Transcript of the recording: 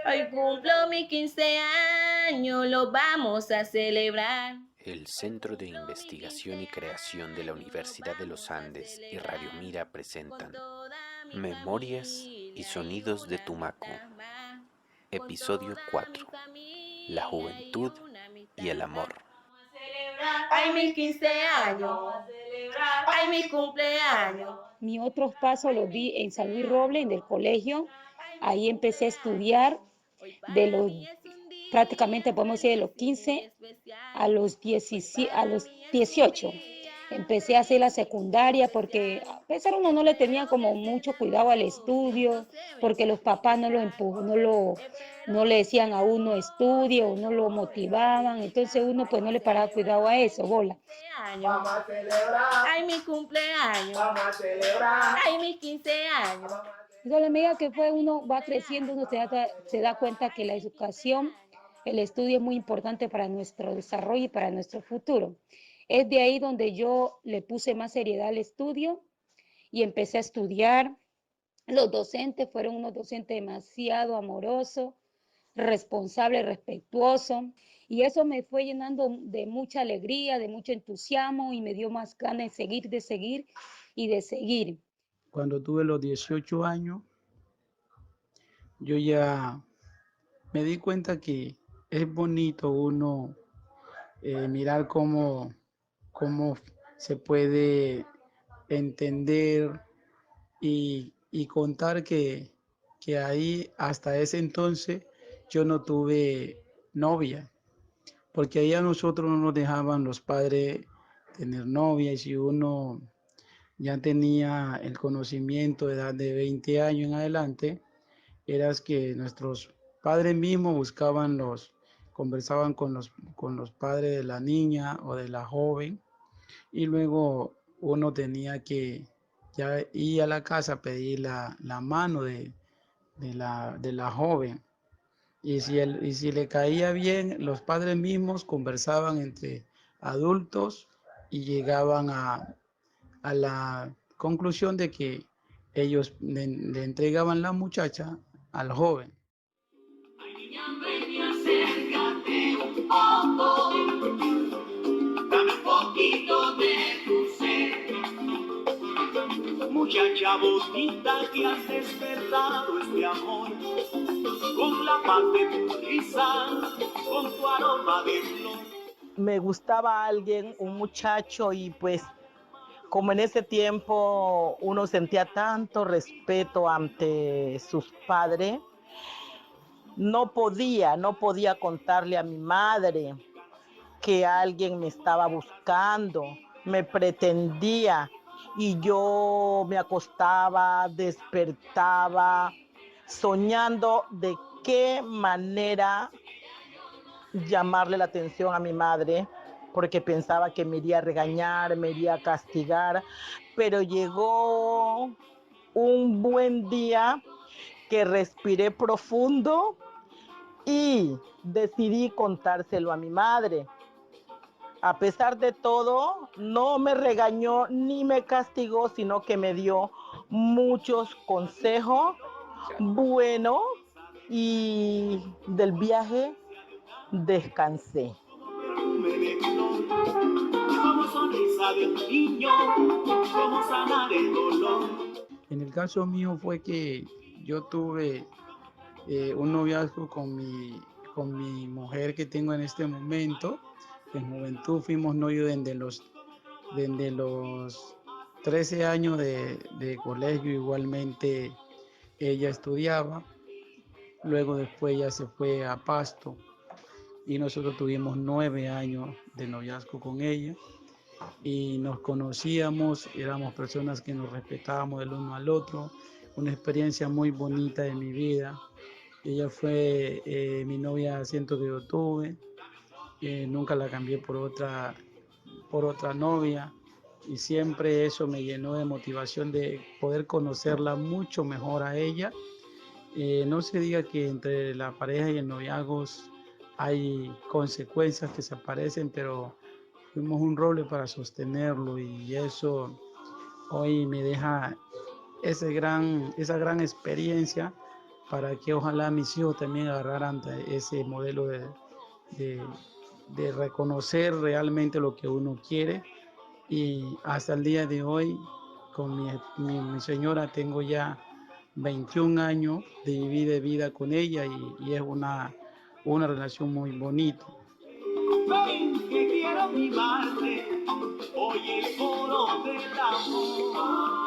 Hoy cumplo mis 15 años, lo vamos a celebrar. El Centro de Investigación y Creación de la Universidad de los Andes y Radio Mira Con presentan toda mi Memorias y familia y Sonidos de una Tumaco, amistad más. Con Episodio toda mi 4, La familia y Juventud una y el amistad más. Amor. Ay, mis 15 años. Ay, mi cumpleaños. Mis otros pasos los di en San Luis Roble, en el colegio. Ay, mi Ahí empecé a estudiar cumpleaños. Hoy de para los, mí es un día prácticamente podemos decir de los feliz y muy 15 especial. a los Hoy 17, a para los mí es un 18. día Empecé a hacer la feliz y muy secundaria porque especial. a pesar uno no le tenía Espero como Dios te mucho da cuidado al luz y esto estudio, se porque venga a los papás completar. no Espero le Dios decían te a da uno estudie o no lo luz, esa motivaban, entonces dicha. uno pues no Vamos a le paraba cuidado celebrar. a Ay, eso, mi bola. 15 años. Vamos a celebrar. Ay, mi cumpleaños. Vamos a celebrar. Ay, mis 15 años. Entonces, a la medida que fue uno va creciendo, uno Cumpleaños, vamos a se da celebrar. cuenta que Ay, la mis 15 educación, años. el estudio es muy importante para nuestro desarrollo y para nuestro futuro. Es de ahí donde yo le puse más seriedad al estudio y empecé a estudiar. Los docentes fueron unos docentes demasiado amorosos, responsables, respetuosos, y eso me fue llenando de mucha alegría, de mucho entusiasmo y me dio más ganas de seguir y de seguir. Cuando tuve los 18 años, yo ya me di cuenta que es bonito uno mirar cómo se puede entender y contar que ahí hasta ese entonces yo no tuve novia, porque ahí a nosotros no nos dejaban los padres tener novia y si uno ya tenía el conocimiento de edad de 20 años en adelante, era que nuestros padres mismos conversaban con los padres de la niña o de la joven y luego uno tenía que ya ir a la casa a pedir la mano de la joven. Y si le caía bien, los padres mismos conversaban entre adultos y llegaban a la conclusión de que ellos le entregaban la muchacha al joven. Ay, niña, ven y acércate un poco, dame un poquito de tu ser. Muchacha bonita que has despertado este amor, con la paz de tu risa, con tu aroma de flor. Me gustaba alguien, un muchacho, y pues como en ese tiempo uno sentía tanto respeto ante sus padres, no podía contarle a mi madre que alguien me estaba buscando, me pretendía y yo me acostaba, despertaba, soñando de qué manera llamarle la atención a mi madre, porque pensaba que me iría a regañar, me iría a castigar, pero llegó un buen día que respiré profundo y decidí contárselo a mi madre. A pesar de todo, no me regañó ni me castigó, sino que me dio muchos consejos buenos y del viaje descansé. Como sonrisa de un niño, como sanar el dolor. En el caso mío fue que yo tuve un noviazgo con mi mujer que tengo en este momento. En juventud fuimos novios desde los 13 años de colegio, igualmente ella estudiaba, luego después ella se fue a Pasto y nosotros tuvimos 9 años de noviazgo con ella y nos conocíamos, éramos personas que nos respetábamos el uno al otro, una experiencia muy bonita de mi vida. Ella fue mi novia, siento que yo tuve, nunca la cambié por otra novia y siempre eso me llenó de motivación de poder conocerla mucho mejor a ella. No se diga que entre la pareja y el noviazgo hay consecuencias que se aparecen, pero fuimos un roble para sostenerlo y eso hoy me deja esa gran experiencia para que ojalá mis hijos también agarraran ese modelo de reconocer realmente lo que uno quiere. Y hasta el día de hoy, con mi señora, tengo ya 21 años de vivir de vida con ella y es una relación muy bonita. Ven que quiero mimarte, oye el coro del amor.